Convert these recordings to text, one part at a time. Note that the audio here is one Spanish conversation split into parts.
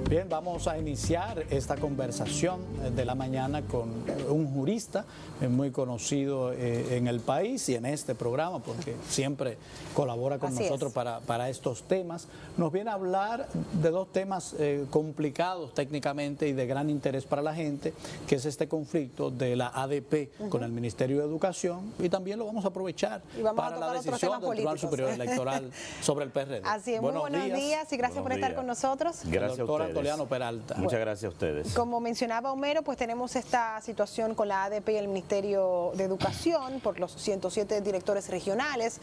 Bien, vamos a iniciar esta conversación de la mañana con un jurista muy conocido en el país y en este programa, porque siempre colabora con nosotros para estos temas. Nos viene a hablar de dos temas complicados técnicamente y de gran interés para la gente, que es este conflicto de la ADP con el Ministerio de Educación, y también lo vamos a aprovechar para la decisión del Tribunal Superior Electoral sobre el PRD. Así es, muy buenos días y gracias por estar con nosotros. Gracias a ustedes. Peralta. Muchas gracias a ustedes. Como mencionaba Homero, pues tenemos esta situación con la ADP y el Ministerio de Educación por los 107 directores regionales.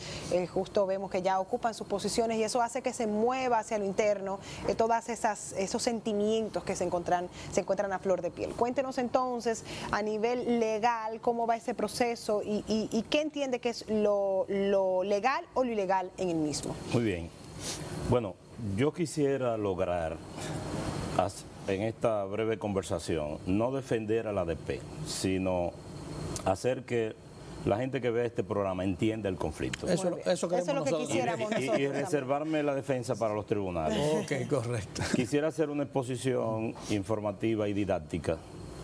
Justo vemos que ya ocupan sus posiciones y eso hace que se mueva hacia lo interno todas esos sentimientos que se encuentran a flor de piel. Cuéntenos entonces a nivel legal cómo va ese proceso y qué entiende que es lo legal o lo ilegal en el mismo. Muy bien. Bueno, yo quisiera lograr en esta breve conversación no defender a la ADP, sino hacer que la gente que ve este programa entienda el conflicto. Eso es lo que quisiéramos nosotros. Y reservarme la defensa para los tribunales. Ok, correcto. Quisiera hacer una exposición informativa y didáctica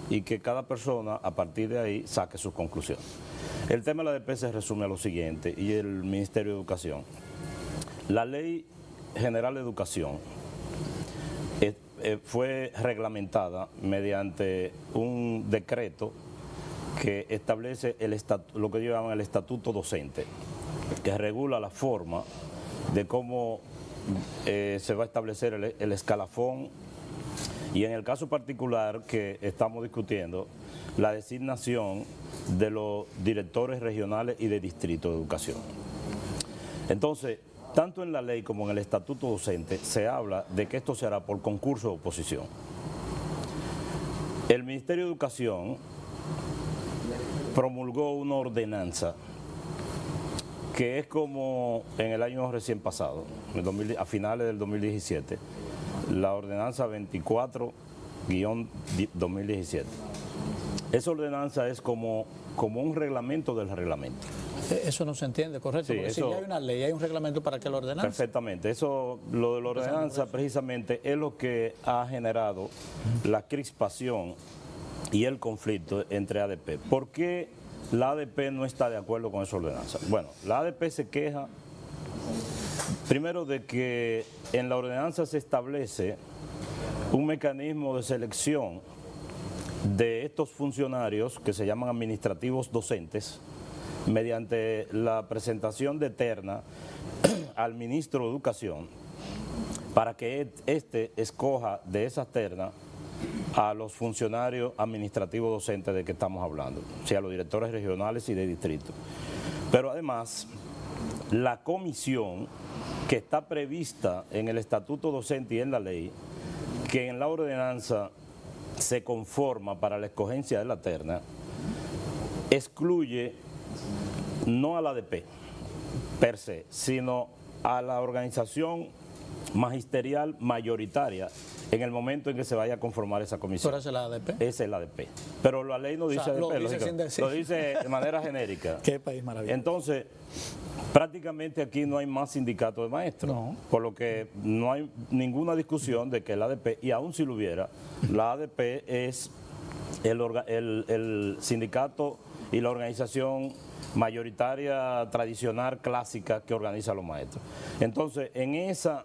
y que cada persona a partir de ahí saque sus conclusiones. El tema de la ADP se resume a lo siguiente, y el Ministerio de Educación. La Ley General de Educación fue reglamentada mediante un decreto que establece lo que ellos llaman el estatuto docente, que regula la forma de cómo se va a establecer el escalafón y, en el caso particular que estamos discutiendo, la designación de los directores regionales y de distrito de educación. Entonces, tanto en la ley como en el estatuto docente se habla de que esto se hará por concurso de oposición. El Ministerio de Educación promulgó una ordenanza que es como en el año recién pasado, a finales del 2017, la ordenanza 24-2017. Esa ordenanza es como un reglamento del reglamento. Eso no se entiende, correcto, Sí, porque si ya hay una ley, hay un reglamento para que la ordenanza. Perfectamente, lo de la ordenanza precisamente es lo que ha generado la crispación y el conflicto entre ADP. ¿Por qué la ADP no está de acuerdo con esa ordenanza? Bueno, la ADP se queja primero de que en la ordenanza se establece un mecanismo de selección de estos funcionarios que se llaman administrativos docentes mediante la presentación de terna al ministro de Educación para que éste escoja de esas ternas a los funcionarios administrativos docentes de que estamos hablando, o sea, a los directores regionales y de distrito. Pero además, la comisión que está prevista en el estatuto docente y en la ley, que en la ordenanza se conforma para la escogencia de la terna, excluye no a la ADP per se, sino a la organización magisterial mayoritaria en el momento en que se vaya a conformar esa comisión. ¿Pero esa es la ADP? Esa es la ADP. Pero la ley no dice ADP, lo dice de manera genérica. Qué país maravilloso. Entonces, prácticamente aquí no hay más sindicato de maestros, por lo que no hay ninguna discusión de que la ADP, y aún si lo hubiera, la ADP es el sindicato y la organización mayoritaria, tradicional, clásica que organiza a los maestros. Entonces, en esa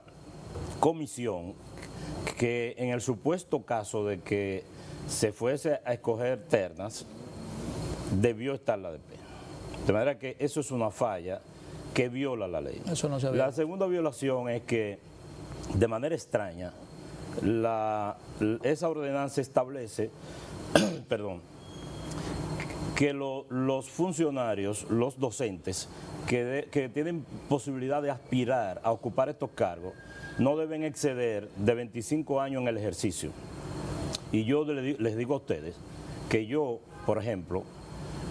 comisión, que en el supuesto caso de que se fuese a escoger ternas, debió estar la ADP. De manera que eso es una falla que viola la ley. Eso no se ve. La segunda violación es que, de manera extraña, esa ordenanza establece perdón, que los funcionarios, los docentes que tienen posibilidad de aspirar a ocupar estos cargos no deben exceder de 25 años en el ejercicio. Y yo les digo a ustedes que yo, por ejemplo,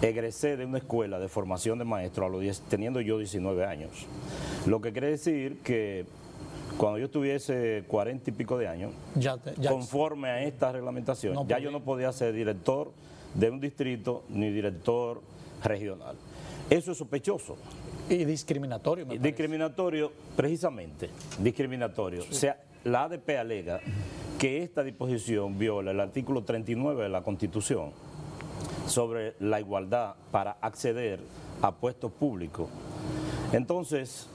egresé de una escuela de formación de maestros teniendo yo 19 años. Lo que quiere decir que cuando yo tuviese 40 y pico de años, conforme a esta reglamentación, yo no podía ser director de un distrito ni director regional. Eso es sospechoso. Y discriminatorio, discriminatorio, precisamente, discriminatorio. Sí. O sea, la ADP alega que esta disposición viola el artículo 39 de la Constitución sobre la igualdad para acceder a puestos públicos. Entonces,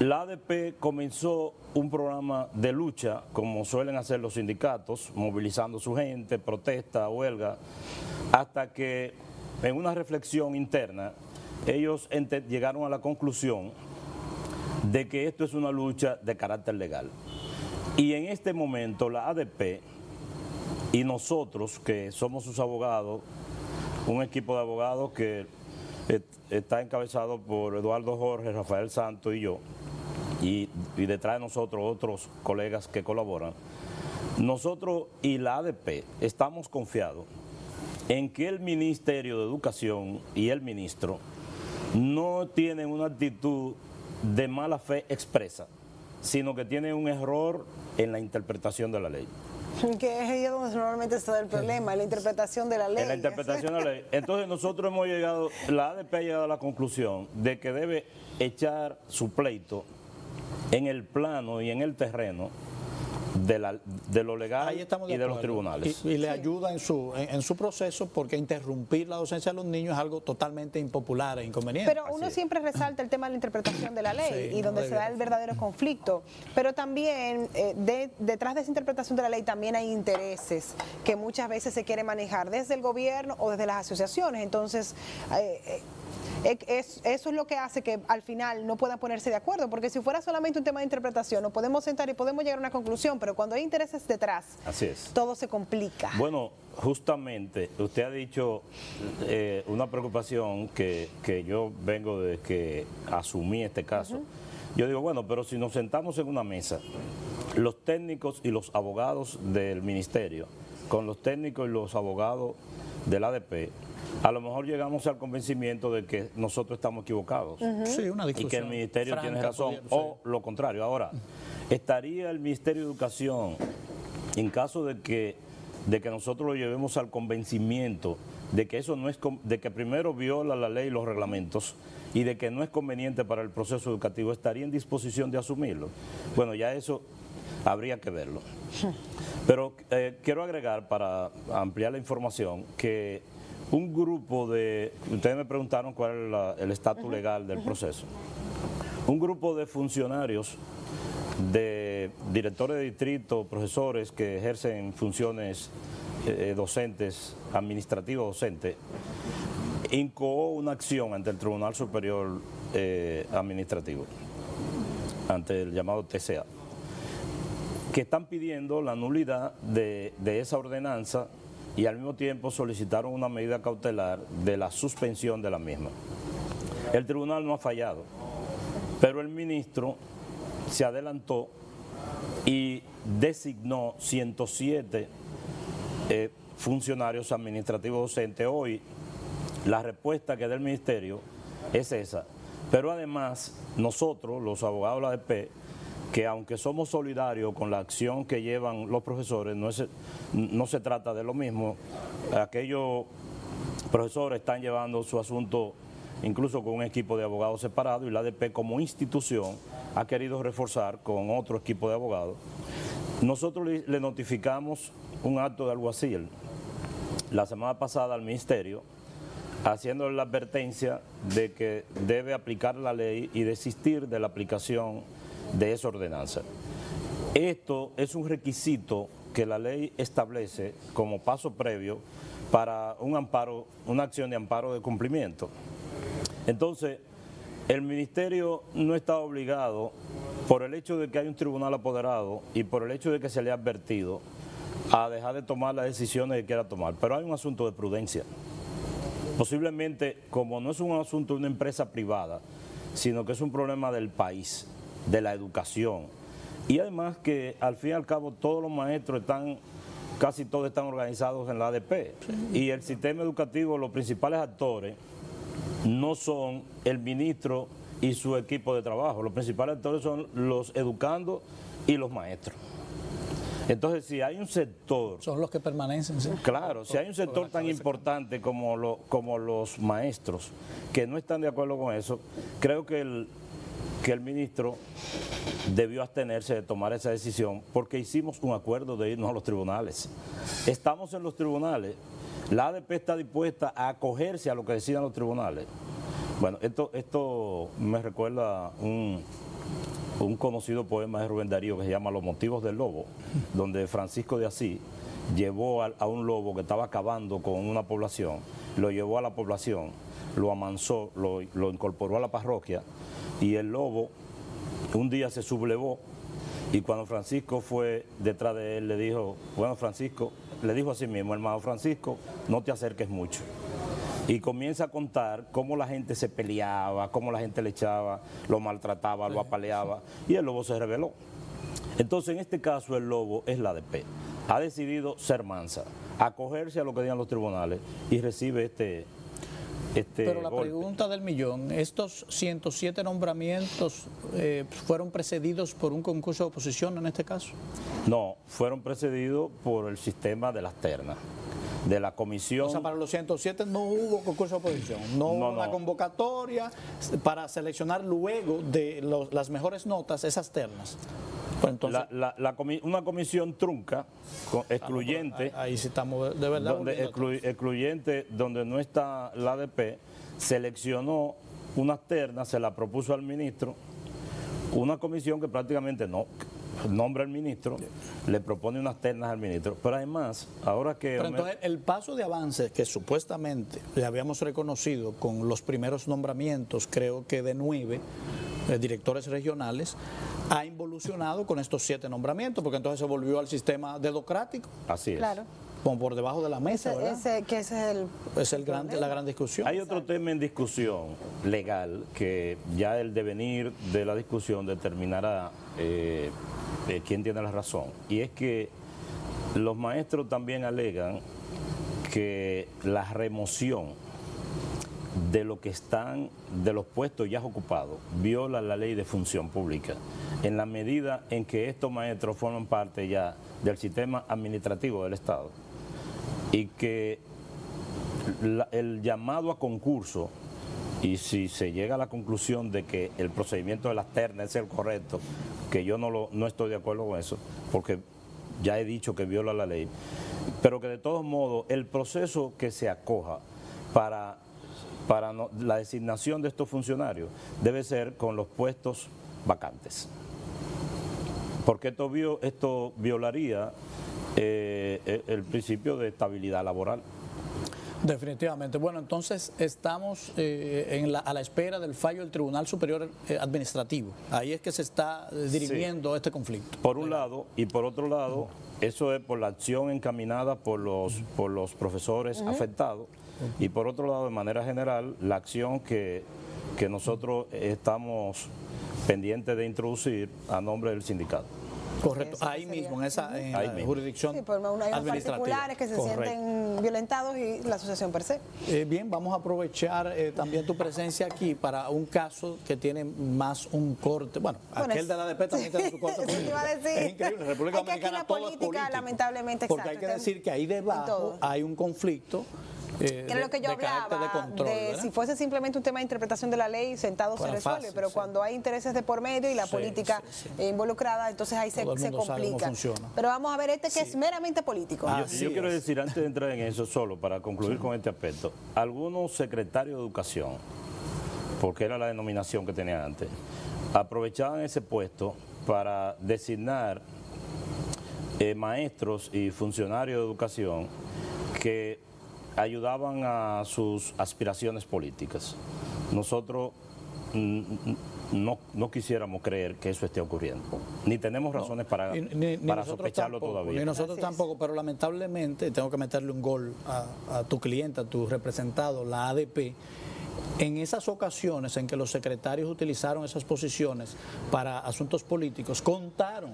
la ADP comenzó un programa de lucha, como suelen hacer los sindicatos, movilizando su gente, protesta, huelga, hasta que en una reflexión interna ellos llegaron a la conclusión de que esto es una lucha de carácter legal. Y en este momento la ADP y nosotros, que somos sus abogados, un equipo de abogados que está encabezado por Eduardo Jorge, Rafael Santos y yo, y detrás de nosotros otros colegas que colaboran, nosotros y la ADP estamos confiados en que el Ministerio de Educación y el ministro no tienen una actitud de mala fe expresa, sino que tienen un error en la interpretación de la ley. Que es ahí donde normalmente está el problema, en la interpretación de la ley. En la interpretación de la ley. Entonces nosotros hemos llegado, la ADP ha llegado a la conclusión de que debe echar su pleito en el plano y en el terreno de lo legal y de los tribunales. Y le ayuda en su proceso, porque interrumpir la docencia de los niños es algo totalmente impopular e inconveniente. Pero uno siempre resalta el tema de la interpretación de la ley y donde se da el verdadero conflicto. Pero también detrás de esa interpretación de la ley también hay intereses que muchas veces se quiere manejar desde el gobierno o desde las asociaciones. Entonces, eso es lo que hace que al final no puedan ponerse de acuerdo, porque si fuera solamente un tema de interpretación, nos podemos sentar y podemos llegar a una conclusión, pero cuando hay intereses detrás, así es, todo se complica. Bueno, justamente usted ha dicho una preocupación que yo vengo de que asumí este caso. Yo digo, bueno, pero si nos sentamos en una mesa, los técnicos y los abogados del ministerio, con los técnicos y los abogados del ADP, a lo mejor llegamos al convencimiento de que nosotros estamos equivocados sí, una y que el ministerio tiene razón, o lo contrario. Ahora, ¿estaría el Ministerio de Educación, en caso de que nosotros lo llevemos al convencimiento de que eso no es, de que primero viola la ley y los reglamentos y de que no es conveniente para el proceso educativo, estaría en disposición de asumirlo? Bueno, ya eso habría que verlo. Pero quiero agregar, para ampliar la información, que un grupo de, ustedes me preguntaron cuál es el estatus legal del proceso, un grupo de funcionarios, de directores de distrito, profesores que ejercen funciones docentes, administrativos docentes, incoó una acción ante el Tribunal Superior Administrativo, ante el llamado TCA, que están pidiendo la nulidad de esa ordenanza y al mismo tiempo solicitaron una medida cautelar de la suspensión de la misma. El tribunal no ha fallado, pero el ministro se adelantó y designó 107 funcionarios administrativos docentes. Hoy la respuesta que da el ministerio es esa, pero además nosotros, los abogados de la ADP, que aunque somos solidarios con la acción que llevan los profesores, no se trata de lo mismo. Aquellos profesores están llevando su asunto incluso con un equipo de abogados separado, y la ADP como institución ha querido reforzar con otro equipo de abogados. Nosotros le notificamos un acto de alguacil la semana pasada al ministerio, haciéndole la advertencia de que debe aplicar la ley y desistir de la aplicación de esa ordenanza. Esto es un requisito que la ley establece como paso previo para un amparo, una acción de amparo de cumplimiento. Entonces, el ministerio no está obligado, por el hecho de que hay un tribunal apoderado y por el hecho de que se le ha advertido, a dejar de tomar las decisiones que quiera tomar, pero hay un asunto de prudencia. Posiblemente, como no es un asunto de una empresa privada, sino que es un problema del país, de la educación, y además que al fin y al cabo todos los maestros casi todos están organizados en la ADP, y el sistema educativo, los principales actores no son el ministro y su equipo de trabajo, los principales actores son los educandos y los maestros. Entonces, si hay un sector... Son los que permanecen, sí. Claro, si hay un sector tan importante como los maestros que no están de acuerdo con eso, creo que que el ministro debió abstenerse de tomar esa decisión porque hicimos un acuerdo de irnos a los tribunales. Estamos en los tribunales, la ADP está dispuesta a acogerse a lo que decidan los tribunales. Bueno, esto me recuerda un conocido poema de Rubén Darío que se llama Los motivos del lobo, donde Francisco de Asís llevó a un lobo que estaba acabando con una población, lo llevó a la población, lo amansó, lo incorporó a la parroquia, y el lobo un día se sublevó, y cuando Francisco fue detrás de él le dijo, bueno, Francisco, le dijo a sí mismo, hermano Francisco, no te acerques mucho. Y comienza a contar cómo la gente se peleaba, cómo la gente le echaba, lo maltrataba, lo apaleaba, y el lobo se rebeló. Entonces, en este caso, el lobo es la ADP. Ha decidido ser mansa, acogerse a lo que digan los tribunales y recibe este Pero la golpe. pregunta del millón, ¿estos 107 nombramientos fueron precedidos por un concurso de oposición en este caso? No, fueron precedidos por el sistema de las ternas, de la comisión. O sea, para los 107 no hubo concurso de oposición, no hubo una convocatoria para seleccionar luego de las mejores notas esas ternas. Pues entonces, una comisión trunca, excluyente, ahí sí estamos de verdad. Excluyente, donde no está la ADP, seleccionó unas ternas, se la propuso al ministro, una comisión que prácticamente no nombra al ministro, le propone unas ternas al ministro, pero además, ahora que... Pero entonces el paso de avance que supuestamente le habíamos reconocido con los primeros nombramientos, creo que de 9 directores regionales, ha involucionado con estos 7 nombramientos, porque entonces se volvió al sistema dedocrático. Así es. Claro. Como por debajo de la mesa, ¿verdad? Ese es la gran discusión. Hay otro tema en discusión legal que ya el devenir de la discusión determinará quién tiene la razón. Y es que los maestros también alegan que la remoción de lo que están, de los puestos ya ocupados, viola la ley de función pública, en la medida en que estos maestros forman parte ya del sistema administrativo del Estado y que el llamado a concurso, y si se llega a la conclusión de que el procedimiento de las ternas es el correcto, que yo no estoy de acuerdo con eso, porque ya he dicho que viola la ley, pero que de todos modos el proceso que se acoja para la designación de estos funcionarios debe ser con los puestos vacantes, porque esto violaría el principio de estabilidad laboral. Definitivamente. Bueno, entonces estamos a la espera del fallo del Tribunal Superior Administrativo. Ahí es que se está dirimiendo este conflicto. Por un lado, y por otro lado, eso es por la acción encaminada por los profesores afectados, y por otro lado, de manera general, la acción que nosotros estamos pendientes de introducir a nombre del sindicato. Correcto, ahí mismo, en esa jurisdicción hay unos particulares que se sienten violentados y la asociación per se. Bien, vamos a aprovechar también tu presencia aquí para un caso que tiene más un corte. Bueno, aquel de la ADP también tiene su corte político. Es increíble, República Dominicana todo es político. Lamentablemente, porque hay que decir que ahí debajo hay un conflicto. Era lo que yo hablaba, de control, si fuese simplemente un tema de interpretación de la ley, sentado se resuelve, pero cuando hay intereses de por medio y la política involucrada, entonces ahí se complica. Pero vamos a ver que es meramente político. Yo quiero decir, antes de entrar en eso, solo para concluir con este aspecto, algunos secretarios de educación, porque era la denominación que tenían antes, aprovechaban ese puesto para designar maestros y funcionarios de educación que ayudaban a sus aspiraciones políticas. Nosotros no quisiéramos creer que eso esté ocurriendo, ni tenemos razones para sospecharlo todavía. Ni nosotros tampoco, pero lamentablemente tengo que meterle un gol a tu cliente, a tu representado, la ADP. En esas ocasiones en que los secretarios utilizaron esas posiciones para asuntos políticos, contaron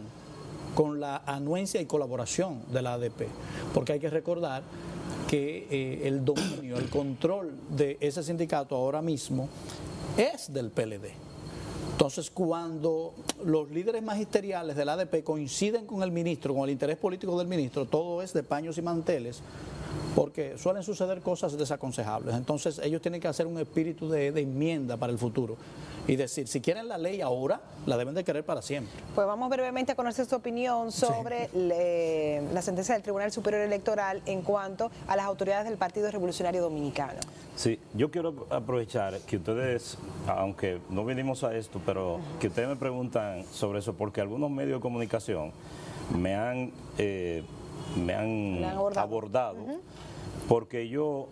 con la anuencia y colaboración de la ADP, porque hay que recordar que el dominio, el control de ese sindicato ahora mismo es del PLD. Entonces, cuando los líderes magisteriales de la ADP coinciden con el ministro, con el interés político del ministro, todo es de paños y manteles, porque suelen suceder cosas desaconsejables. Entonces ellos tienen que hacer un espíritu de enmienda para el futuro y decir, si quieren la ley ahora, la deben de querer para siempre. Pues vamos brevemente a conocer su opinión sobre la sentencia del Tribunal Superior Electoral en cuanto a las autoridades del Partido Revolucionario Dominicano. Sí, yo quiero aprovechar que ustedes, aunque no vinimos a esto, pero que ustedes me preguntan sobre eso, porque algunos medios de comunicación me han abordado, porque yo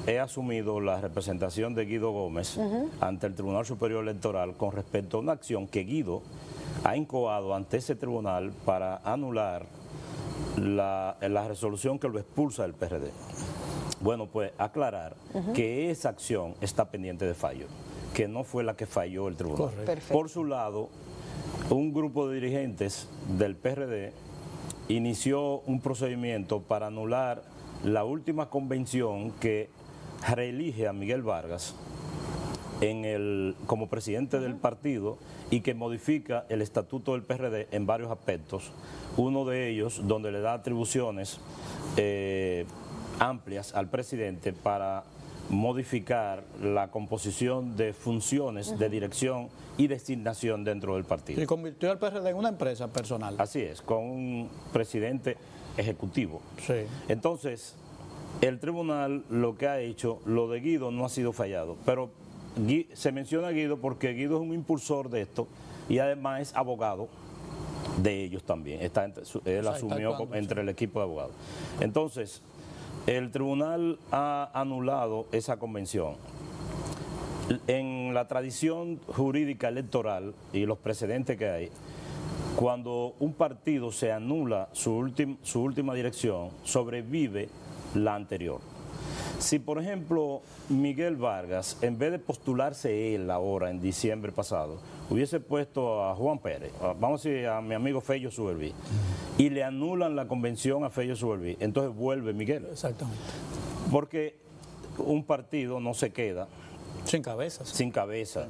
he asumido la representación de Guido Gómez ante el Tribunal Superior Electoral con respecto a una acción que Guido ha incoado ante ese tribunal para anular la resolución que lo expulsa del PRD. Bueno, pues aclarar que esa acción está pendiente de fallo, que no fue la que falló el tribunal. Por su lado, un grupo de dirigentes del PRD inició un procedimiento para anular la última convención que reelige a Miguel Vargas como presidente del partido y que modifica el estatuto del PRD en varios aspectos. Uno de ellos donde le da atribuciones amplias al presidente para modificar la composición de funciones de dirección y designación dentro del partido. Y convirtió al PRD en una empresa personal. Así es, con un presidente ejecutivo. Sí. Entonces, el tribunal lo que ha hecho, lo de Guido no ha sido fallado, pero se menciona a Guido porque Guido es un impulsor de esto y además es abogado de ellos también. Él asumió entre el equipo de abogados. Entonces, el tribunal ha anulado esa convención. En la tradición jurídica electoral y los precedentes que hay, cuando un partido se anula su última dirección, sobrevive la anterior. Si, por ejemplo, Miguel Vargas, en vez de postularse él ahora, en diciembre pasado, hubiese puesto a Juan Pérez, vamos a decir a mi amigo Fello Suberví, y le anulan la convención a Fello Suberví, entonces vuelve Miguel. Exactamente. Porque un partido no se queda sin cabeza. Sin cabeza.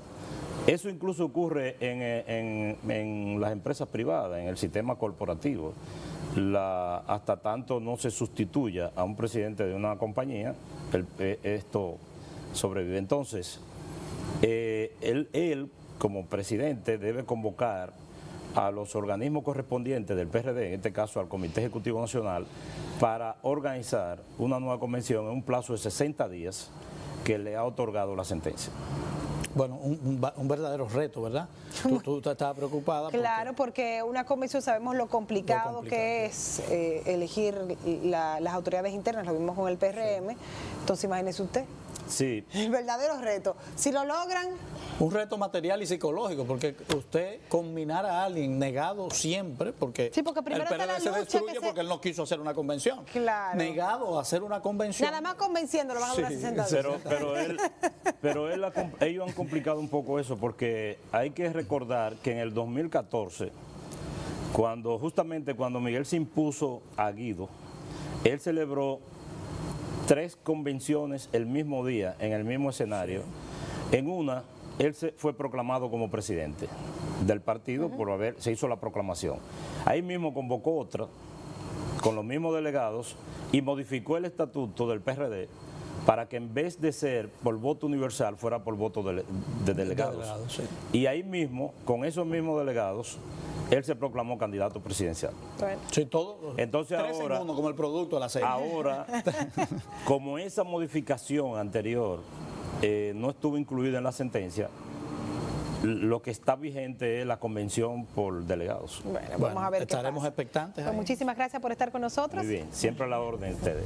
Eso incluso ocurre en las empresas privadas, en el sistema corporativo. Hasta tanto no se sustituya a un presidente de una compañía, esto sobrevive. Entonces, él como presidente debe convocar a los organismos correspondientes del PRD, en este caso al Comité Ejecutivo Nacional, para organizar una nueva convención en un plazo de 60 días que le ha otorgado la sentencia. Bueno, un verdadero reto, ¿verdad? Tú estabas preocupada. Claro, porque una convención sabemos lo complicado que es elegir las autoridades internas, lo vimos con el PRM, sí. Entonces imagínese usted. Sí. El verdadero reto. Si lo logran... Un reto material y psicológico, porque usted combinar a alguien negado siempre, porque, sí, porque primero el PRD se destruye porque él no quiso hacer una convención. Claro. Negado a hacer una convención. Nada más convenciéndolo van a durar 60 días. Pero ellos han complicado un poco eso, porque hay que recordar que en el 2014, justamente cuando Miguel se impuso a Guido, él celebró 3 convenciones el mismo día, en el mismo escenario. En una, él fue proclamado como presidente del partido se hizo la proclamación. Ahí mismo convocó otra, con los mismos delegados, y modificó el estatuto del PRD para que en vez de ser por voto universal, fuera por voto de delegados. Sí. Y ahí mismo, con esos mismos delegados, él se proclamó candidato presidencial. Bueno. Sí, todo. Entonces ahora, en uno, como el producto de la serie. Ahora, como esa modificación anterior no estuvo incluida en la sentencia, lo que está vigente es la convención por delegados. Bueno, vamos a ver estaremos qué pasa. expectantes. Pues muchísimas gracias por estar con nosotros. Muy bien, siempre a la orden de ustedes.